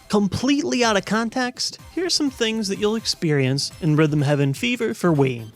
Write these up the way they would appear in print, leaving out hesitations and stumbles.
Completely out of context, here's some things that you'll experience in Rhythm Heaven Fever for Wii.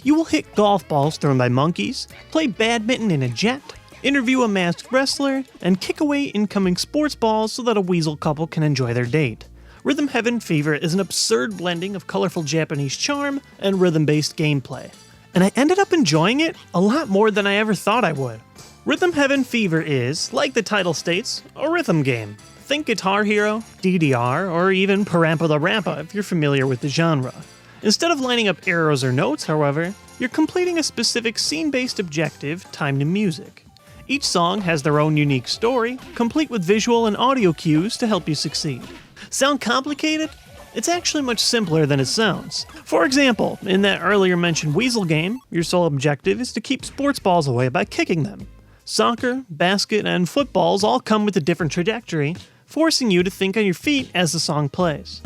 You will hit golf balls thrown by monkeys, play badminton in a jet, interview a masked wrestler, and kick away incoming sports balls so that a weasel couple can enjoy their date. Rhythm Heaven Fever is an absurd blending of colorful Japanese charm and rhythm-based gameplay. And I ended up enjoying it a lot more than I ever thought I would. Rhythm Heaven Fever is, like the title states, a rhythm game. Think Guitar Hero, DDR, or even Parampa the Rampa if you're familiar with the genre. Instead of lining up arrows or notes, however, you're completing a specific scene-based objective timed to music. Each song has their own unique story, complete with visual and audio cues to help you succeed. Sound complicated? It's actually much simpler than it sounds. For example, in that earlier mentioned Weasel game, your sole objective is to keep sports balls away by kicking them. Soccer, basket, and footballs all come with a different trajectory, forcing you to think on your feet as the song plays.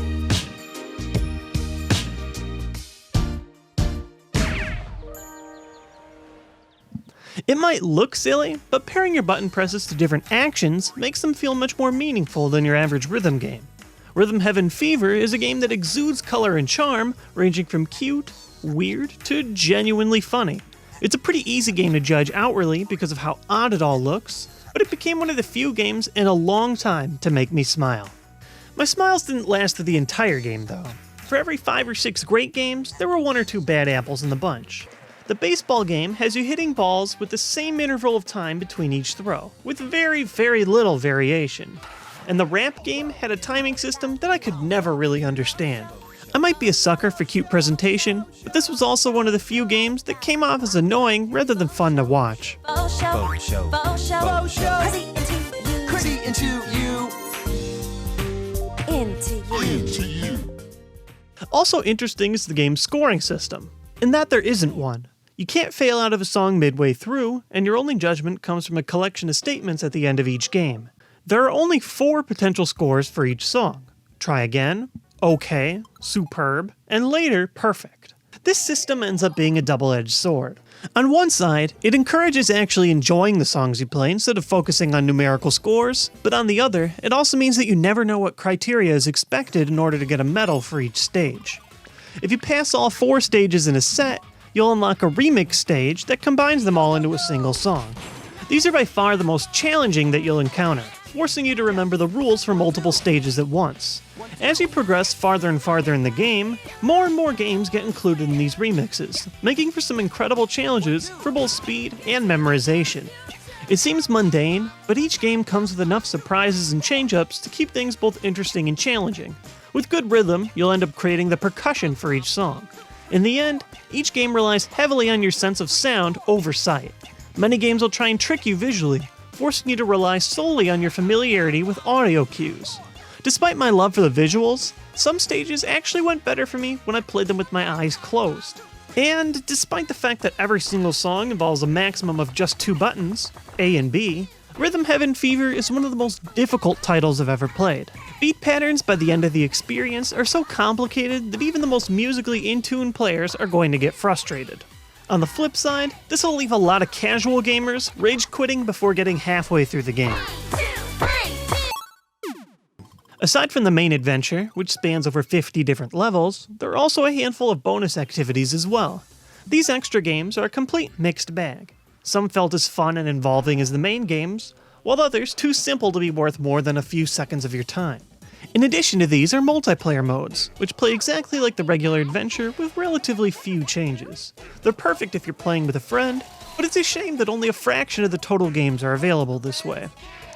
It might look silly, but pairing your button presses to different actions makes them feel much more meaningful than your average rhythm game. Rhythm Heaven Fever is a game that exudes color and charm, ranging from cute, weird, to genuinely funny. It's a pretty easy game to judge outwardly because of how odd it all looks, but it became one of the few games in a long time to make me smile. My smiles didn't last through the entire game though. For every 5 or 6 great games, there were 1 or 2 bad apples in the bunch. The baseball game has you hitting balls with the same interval of time between each throw, with very, very little variation. And the ramp game had a timing system that I could never really understand. I might be a sucker for cute presentation, but this was also one of the few games that came off as annoying rather than fun to watch. Also interesting is the game's scoring system, in that there isn't one. You can't fail out of a song midway through, and your only judgment comes from a collection of statements at the end of each game. There are only 4 potential scores for each song. Try again, okay, superb, and later, perfect. This system ends up being a double-edged sword. On one side, it encourages actually enjoying the songs you play instead of focusing on numerical scores, but on the other, it also means that you never know what criteria is expected in order to get a medal for each stage. If you pass all 4 stages in a set, you'll unlock a remix stage that combines them all into a single song. These are by far the most challenging that you'll encounter, forcing you to remember the rules for multiple stages at once. As you progress farther and farther in the game, more and more games get included in these remixes, making for some incredible challenges for both speed and memorization. It seems mundane, but each game comes with enough surprises and change-ups to keep things both interesting and challenging. With good rhythm, you'll end up creating the percussion for each song. In the end, each game relies heavily on your sense of sound over sight. Many games will try and trick you visually, forcing you to rely solely on your familiarity with audio cues. Despite my love for the visuals, some stages actually went better for me when I played them with my eyes closed. And despite the fact that every single song involves a maximum of just 2 buttons, A and B, Rhythm Heaven Fever is one of the most difficult titles I've ever played. Beat patterns by the end of the experience are so complicated that even the most musically in-tune players are going to get frustrated. On the flip side, this will leave a lot of casual gamers rage quitting before getting halfway through the game. Aside from the main adventure, which spans over 50 different levels, there are also a handful of bonus activities as well. These extra games are a complete mixed bag. Some felt as fun and involving as the main games, while others too simple to be worth more than a few seconds of your time. In addition to these are multiplayer modes, which play exactly like the regular adventure with relatively few changes. They're perfect if you're playing with a friend, but it's a shame that only a fraction of the total games are available this way.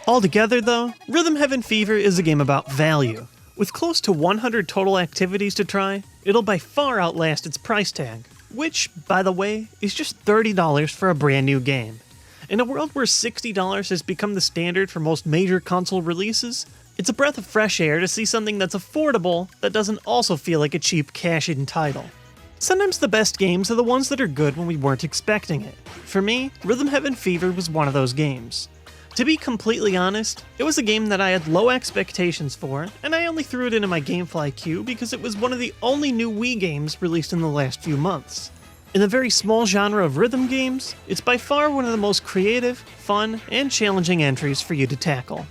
Altogether though, Rhythm Heaven Fever is a game about value. With close to 100 total activities to try, it'll by far outlast its price tag, which, by the way, is just $30 for a brand new game. In a world where $60 has become the standard for most major console releases, it's a breath of fresh air to see something that's affordable that doesn't also feel like a cheap cash-in title. Sometimes the best games are the ones that are good when we weren't expecting it. For me, Rhythm Heaven Fever was one of those games. To be completely honest, it was a game that I had low expectations for, and I only threw it into my Gamefly queue because it was one of the only new Wii games released in the last few months. In the very small genre of rhythm games, it's by far one of the most creative, fun, and challenging entries for you to tackle.